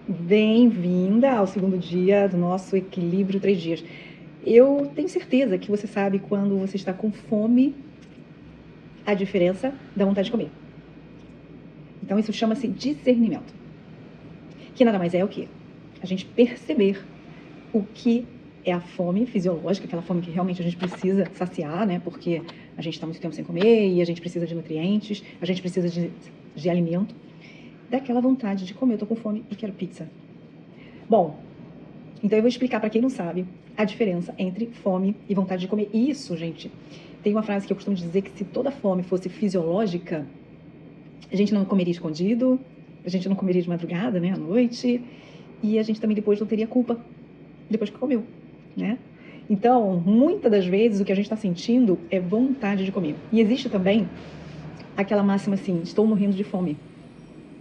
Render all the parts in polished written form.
Bem-vinda ao segundo dia do nosso Equilíbrio 3 dias. Eu tenho certeza que você sabe quando você está com fome, a diferença da vontade de comer. Então isso chama-se discernimento. Que nada mais é o quê? A gente perceber o que é a fome fisiológica, aquela fome que realmente a gente precisa saciar, né? Porque a gente está muito tempo sem comer e a gente precisa de nutrientes, a gente precisa de alimento. Daquela vontade de comer, eu tô com fome e quero pizza. Bom, então eu vou explicar para quem não sabe a diferença entre fome e vontade de comer. Isso, gente, tem uma frase que eu costumo dizer que se toda fome fosse fisiológica, a gente não comeria escondido, a gente não comeria de madrugada, né, à noite, e a gente também depois não teria culpa depois que comeu, né? Então, muitas das vezes o que a gente está sentindo é vontade de comer. E existe também aquela máxima assim, estou morrendo de fome.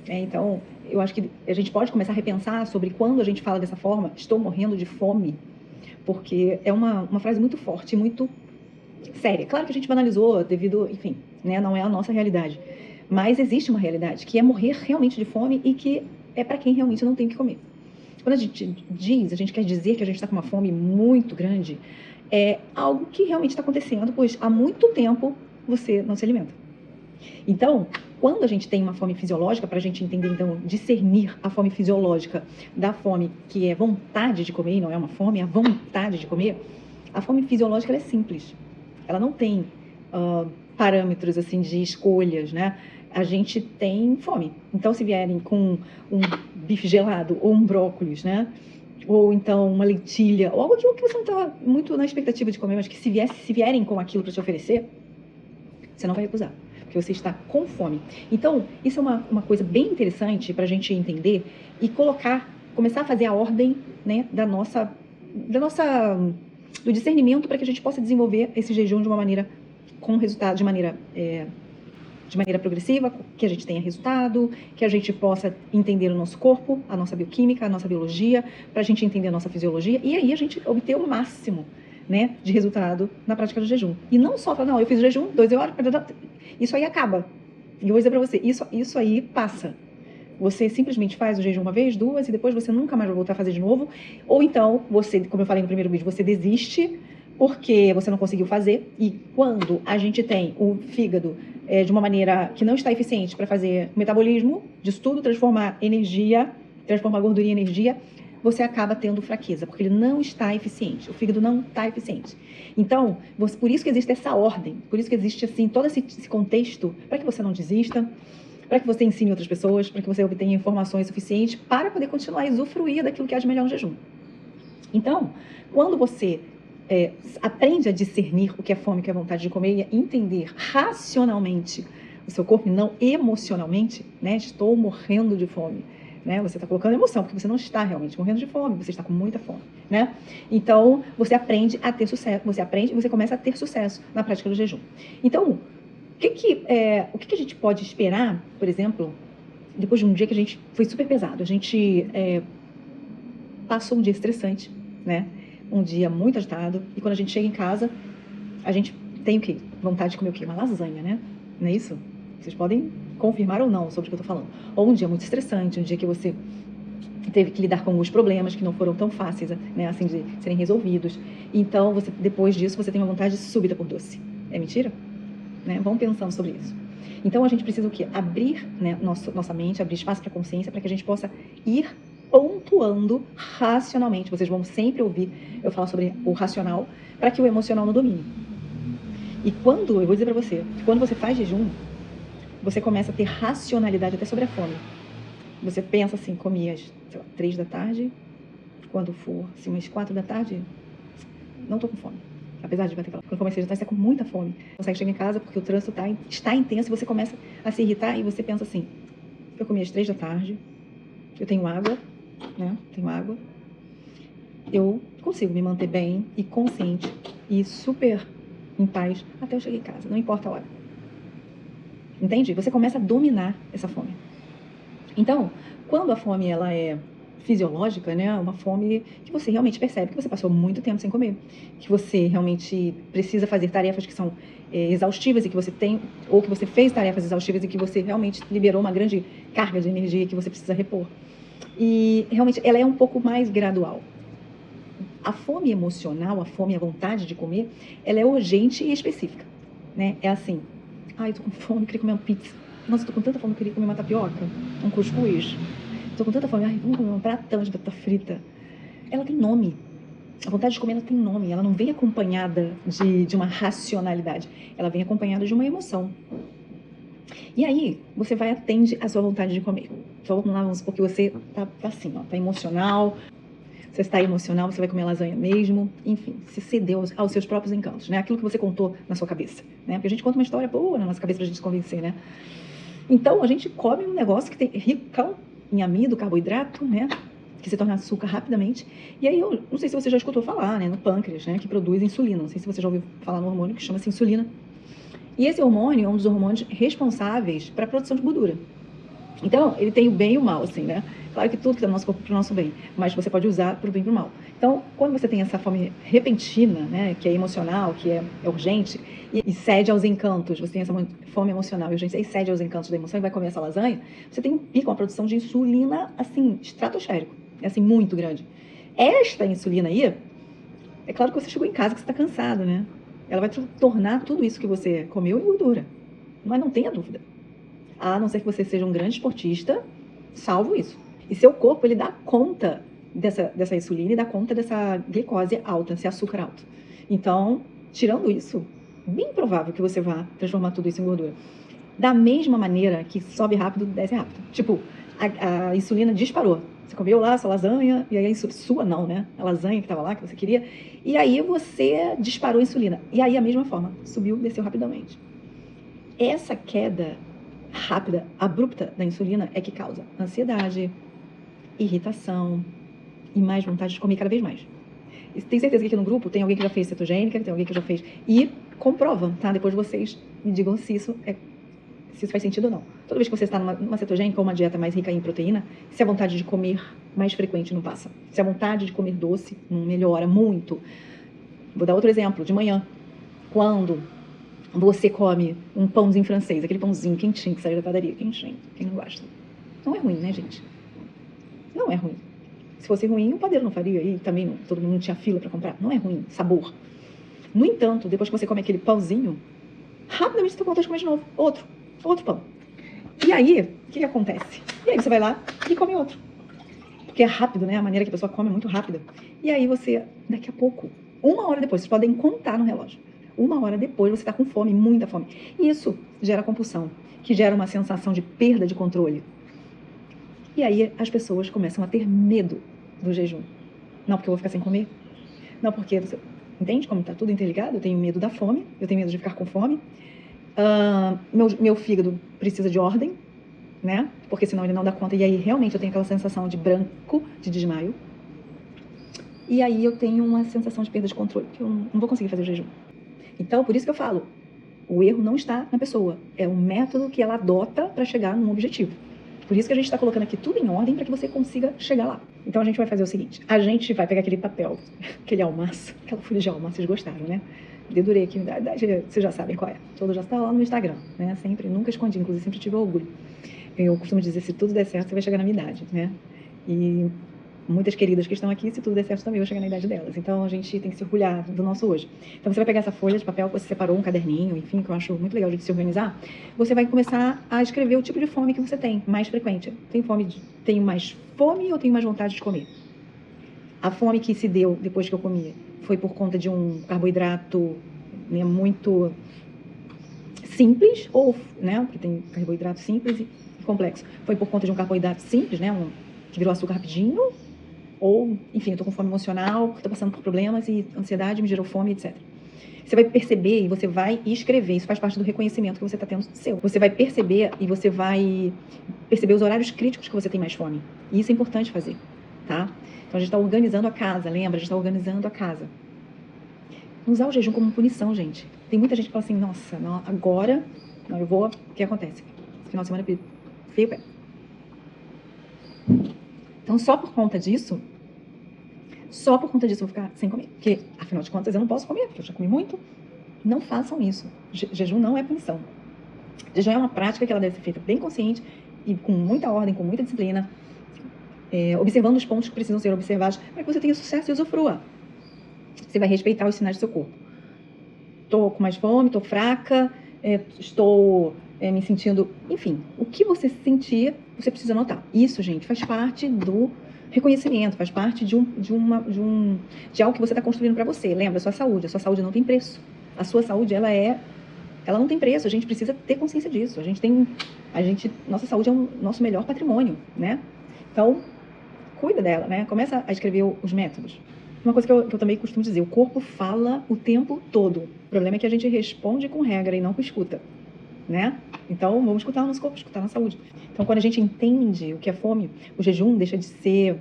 Então, eu acho que a gente pode começar a repensar sobre quando a gente fala dessa forma, estou morrendo de fome, porque é uma frase muito forte, muito séria. Claro que a gente banalizou devido, enfim, né, não é a nossa realidade, mas existe uma realidade, que é morrer realmente de fome e que é para quem realmente não tem o que comer. Quando a gente diz, a gente quer dizer que a gente está com uma fome muito grande, é algo que realmente está acontecendo, pois há muito tempo você não se alimenta. Então, quando a gente tem uma fome fisiológica, para a gente entender, então, discernir a fome fisiológica da fome que é vontade de comer, e não é uma fome, é a vontade de comer, a fome fisiológica ela é simples. Ela não tem parâmetros, assim, de escolhas, né? A gente tem fome. Então, se vierem com um bife gelado ou um brócolis, né? Ou então uma lentilha, ou algo que você não está muito na expectativa de comer, mas que se vierem com aquilo para te oferecer, você não vai recusar, porque você está com fome. Então, isso é uma coisa bem interessante para a gente entender e começar a fazer a ordem, né, do discernimento para que a gente possa desenvolver esse jejum de uma maneira com resultado, de maneira progressiva, que a gente tenha resultado, que a gente possa entender o nosso corpo, a nossa bioquímica, a nossa biologia, para a gente entender a nossa fisiologia e aí a gente obter o máximo, né, de resultado na prática do jejum. E não só para, não, eu fiz o jejum, 12 horas, isso aí acaba. E eu vou dizer para você, isso aí passa. Você simplesmente faz o jejum uma vez, duas, e depois você nunca mais vai voltar a fazer de novo. Ou então, você, como eu falei no primeiro vídeo, você desiste porque você não conseguiu fazer. E quando a gente tem o fígado de uma maneira que não está eficiente para fazer o metabolismo disso tudo, transformar gordura em energia, você acaba tendo fraqueza, porque ele não está eficiente, o fígado não está eficiente. Então, por isso que existe essa ordem, por isso que existe assim todo esse contexto, para que você não desista, para que você ensine outras pessoas, para que você obtenha informações suficientes para poder continuar a usufruir daquilo que há de melhor no jejum. Então, quando você aprende a discernir o que é fome, o que é vontade de comer, e a entender racionalmente o seu corpo e não emocionalmente, né? Estou morrendo de fome. Né? Você está colocando emoção, porque você não está realmente morrendo de fome, você está com muita fome, né? Então, você aprende a ter sucesso, você começa a ter sucesso na prática do jejum. Então, o que a gente pode esperar, por exemplo, depois de um dia que a gente foi super pesado, a gente passou um dia estressante, né? Um dia muito agitado, e quando a gente chega em casa, a gente tem o quê? Vontade de comer o quê? Uma lasanha, né? Não é isso? Vocês podem confirmar ou não sobre o que eu tô falando. Ou um dia muito estressante, um dia que você teve que lidar com alguns problemas que não foram tão fáceis, né, assim, de serem resolvidos. Então, depois disso, você tem uma vontade súbita por doce. É mentira? Né? Vamos pensando sobre isso. Então, a gente precisa o quê? Abrir, né, nossa mente, abrir espaço para a consciência, para que a gente possa ir pontuando racionalmente. Vocês vão sempre ouvir eu falar sobre o racional, para que o emocional não domine. E eu vou dizer para você, quando você faz jejum, você começa a ter racionalidade até sobre a fome. Você pensa assim, comi às 3 da tarde, quando for assim, umas 4 da tarde, não tô com fome. Apesar de bater aquela... Quando comecei a jantar, você tá com muita fome. Você consegue chegar em casa porque o trânsito está intenso e você começa a se irritar e você pensa assim, eu comi às 3 da tarde, eu tenho água, né? Tenho água. Eu consigo me manter bem e consciente e super em paz até eu chegar em casa, não importa a hora. Entende? Você começa a dominar essa fome. Então, quando a fome ela é fisiológica, né, uma fome que você realmente percebe que você passou muito tempo sem comer, que você realmente precisa fazer tarefas que são exaustivas e que você tem, ou que você fez tarefas exaustivas e que você realmente liberou uma grande carga de energia que você precisa repor. E realmente ela é um pouco mais gradual. A fome emocional, a fome, a vontade de comer, ela é urgente e específica, né? É assim, ai, eu tô com fome, queria comer uma pizza. Nossa, eu tô com tanta fome, eu queria comer uma tapioca, um cuscuz. Tô com tanta fome, ai, vamos comer um pratão de batata frita. Ela tem nome. A vontade de comer, ela tem nome. Ela não vem acompanhada de uma racionalidade. Ela vem acompanhada de uma emoção. E aí, você vai atende a sua vontade de comer. Então, vamos supor que você tá assim, ó, tá emocional, você está emocional, você vai comer lasanha mesmo, enfim, se cedeu aos seus próprios encantos, né? Aquilo que você contou na sua cabeça, né? Porque a gente conta uma história boa na nossa cabeça pra gente se convencer, né? Então, a gente come um negócio que tem rico em amido, carboidrato, né? Que se torna açúcar rapidamente. E aí, eu não sei se você já escutou falar, né? No pâncreas, né? Que produz insulina. Não sei se você já ouviu falar no hormônio que chama-se insulina. E esse hormônio é um dos hormônios responsáveis para a produção de gordura. Então, ele tem o bem e o mal, assim, né? Claro que tudo que está no nosso corpo é para o nosso bem, mas você pode usar para o bem e para o mal. Então, quando você tem essa fome repentina, né, que é emocional, que é urgente, e cede aos encantos, você tem essa fome emocional e urgente, e cede aos encantos da emoção e vai comer essa lasanha, você tem um pico, uma produção de insulina, assim, estratosférico, é assim, muito grande. Esta insulina aí, é claro que você chegou em casa que você está cansado, né? Ela vai tornar tudo isso que você comeu em gordura, mas não tenha dúvida. A não ser que você seja um grande esportista, salvo isso. E seu corpo, ele dá conta dessa insulina e dá conta dessa glicose alta, esse açúcar alto. Então, tirando isso, bem provável que você vá transformar tudo isso em gordura. Da mesma maneira que sobe rápido, desce rápido. Tipo, a insulina disparou. Você comeu lá sua lasanha, e aí sua não, né? A lasanha que estava lá, que você queria. E aí você disparou a insulina. E aí a mesma forma, subiu, desceu rapidamente. Essa queda rápida, abrupta da insulina é que causa ansiedade, irritação e mais vontade de comer cada vez mais. E tem certeza que aqui no grupo tem alguém que já fez cetogênica, tem alguém que já fez. E comprova, tá? Depois vocês me digam se isso faz sentido ou não. Toda vez que você está numa cetogênica ou uma dieta mais rica em proteína, se a vontade de comer mais frequente não passa, se a vontade de comer doce não melhora muito. Vou dar outro exemplo, de manhã. Quando você come um pãozinho francês, aquele pãozinho quentinho que sai da padaria, quentinho, quem não gosta. Não é ruim, né, gente? Não é ruim. Se fosse ruim, o padeiro não faria e também não, todo mundo não tinha fila para comprar. Não é ruim, sabor. No entanto, depois que você come aquele pãozinho, rapidamente você tem vontade de comer de novo. Outro pão. E aí, o que acontece? E aí você vai lá e come outro. Porque é rápido, né? A maneira que a pessoa come é muito rápida. E aí você, daqui a pouco, 1 hora depois, vocês podem contar no relógio. 1 hora depois você está com fome, muita fome. E isso gera compulsão, que gera uma sensação de perda de controle. E aí as pessoas começam a ter medo do jejum. Não porque eu vou ficar sem comer. Não porque... Entende como está tudo interligado? Eu tenho medo da fome, eu tenho medo de ficar com fome. Meu fígado precisa de ordem, né? Porque senão ele não dá conta. E aí realmente eu tenho aquela sensação de branco, de desmaio. E aí eu tenho uma sensação de perda de controle, que eu não vou conseguir fazer o jejum. Então, por isso que eu falo, o erro não está na pessoa, é o método que ela adota para chegar num objetivo. Por isso que a gente está colocando aqui tudo em ordem para que você consiga chegar lá. Então a gente vai fazer o seguinte, a gente vai pegar aquele papel, aquele almaço, aquela folha de almaço, vocês gostaram, né? Dedurei aqui, vocês já sabem qual é. Todo já está lá no Instagram, né? Sempre, nunca escondi, inclusive sempre tive orgulho. Eu costumo dizer, se tudo der certo, você vai chegar na minha idade, né? E muitas queridas que estão aqui, se tudo der certo também, eu vou chegar na idade delas. Então, a gente tem que se orgulhar do nosso hoje. Então, você vai pegar essa folha de papel que você separou, um caderninho, enfim, que eu acho muito legal de se organizar. Você vai começar a escrever o tipo de fome que você tem, mais frequente. Tenho mais fome ou tenho mais vontade de comer? A fome que se deu depois que eu comi foi por conta de um carboidrato, né, muito simples, ou, né, porque tem carboidrato simples e complexo. Foi por conta de um carboidrato simples, né, que virou açúcar rapidinho, ou, enfim, eu tô com fome emocional, tô passando por problemas e ansiedade me gerou fome, etc. Você vai perceber e você vai escrever, isso faz parte do reconhecimento que você está tendo seu. Você vai perceber e você vai perceber os horários críticos que você tem mais fome. E isso é importante fazer, tá? Então a gente está organizando a casa, lembra? A gente está organizando a casa. Não usar o jejum como punição, gente. Tem muita gente que fala assim, nossa, não, agora, não, eu vou, o que acontece? Esse final de semana eu feio o pé. Então só por conta disso eu vou ficar sem comer. Porque, afinal de contas, eu não posso comer, porque eu já comi muito. Não façam isso. Jejum não é punição. Jejum é uma prática que ela deve ser feita bem consciente e com muita ordem, com muita disciplina. observando os pontos que precisam ser observados para que você tenha sucesso e usufrua. Você vai respeitar os sinais do seu corpo. Estou com mais fome, estou fraca, estou me sentindo... Enfim, o que você sentir, você precisa anotar. Isso, gente, faz parte do reconhecimento, faz parte de algo que você está construindo para você. Lembra, a sua saúde não tem preço. A sua saúde, ela não tem preço, a gente precisa ter consciência disso. Nossa saúde é o nosso melhor patrimônio, né? Então, cuida dela, né? Começa a escrever os métodos. Uma coisa que eu também costumo dizer, o corpo fala o tempo todo. O problema é que a gente responde com regra e não com escuta, né? Então, vamos escutar o nosso corpo, escutar a nossa saúde. Então, quando a gente entende o que é fome, o jejum deixa de ser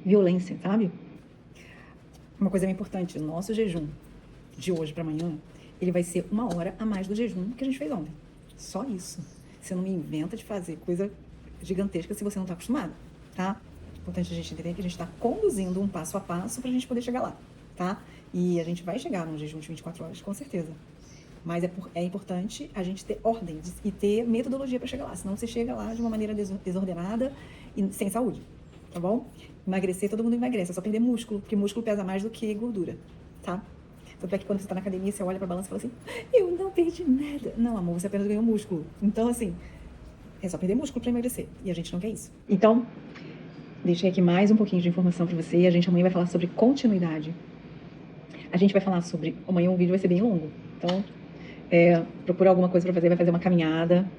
violência, sabe? Uma coisa bem importante, o nosso jejum de hoje para amanhã, ele vai ser 1 hora a mais do jejum que a gente fez ontem. Só isso. Você não me inventa de fazer coisa gigantesca se você não está acostumado, tá? Importante a gente entender que a gente está conduzindo um passo a passo para a gente poder chegar lá, tá? E a gente vai chegar num jejum de 24 horas, com certeza. Mas é importante a gente ter ordem e ter metodologia para chegar lá, senão você chega lá de uma maneira desordenada e sem saúde, tá bom? Emagrecer, todo mundo emagrece, é só perder músculo, porque músculo pesa mais do que gordura, tá? Tanto é que quando você tá na academia, você olha pra balança e fala assim, eu não perdi nada. Não, amor, você apenas ganhou músculo. Então, assim, é só perder músculo pra emagrecer. E a gente não quer isso. Então, deixei aqui mais um pouquinho de informação pra você. A gente amanhã vai falar sobre continuidade. A gente vai falar sobre... Amanhã o vídeo vai ser bem longo. Então, procura alguma coisa pra fazer, vai fazer uma caminhada.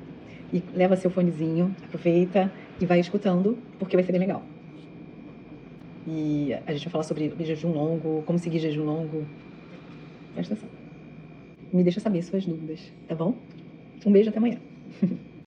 E leva seu fonezinho, aproveita e vai escutando, porque vai ser bem legal. E a gente vai falar sobre jejum longo, como seguir jejum longo. Presta atenção. Me deixa saber suas dúvidas, tá bom? Um beijo, até amanhã.